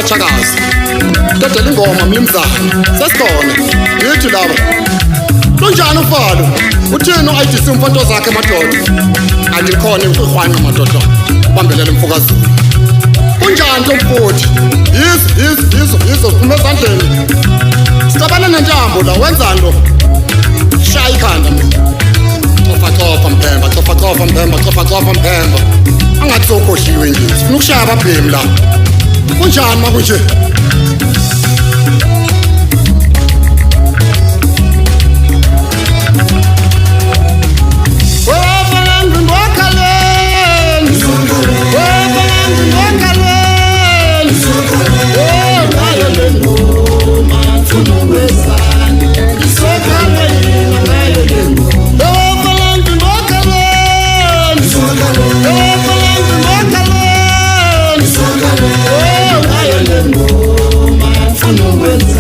Chakazi Dadela ingoma mnumzana sesikhona yithi laba Kunjani ufalo uthini uIDC umfonto zakhe madoda andikhona ukhwana madoda bambelela umfokazi Kunjani Tomfuthi yizo phuma ezandleni Sicabana nentambo la wenzani lo Shaya ikhanda mina Cofa Mpemba Angathi sokhohliwe nje sifuna ukushaya ababhemi la Kunjani makunje Oh, I am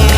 the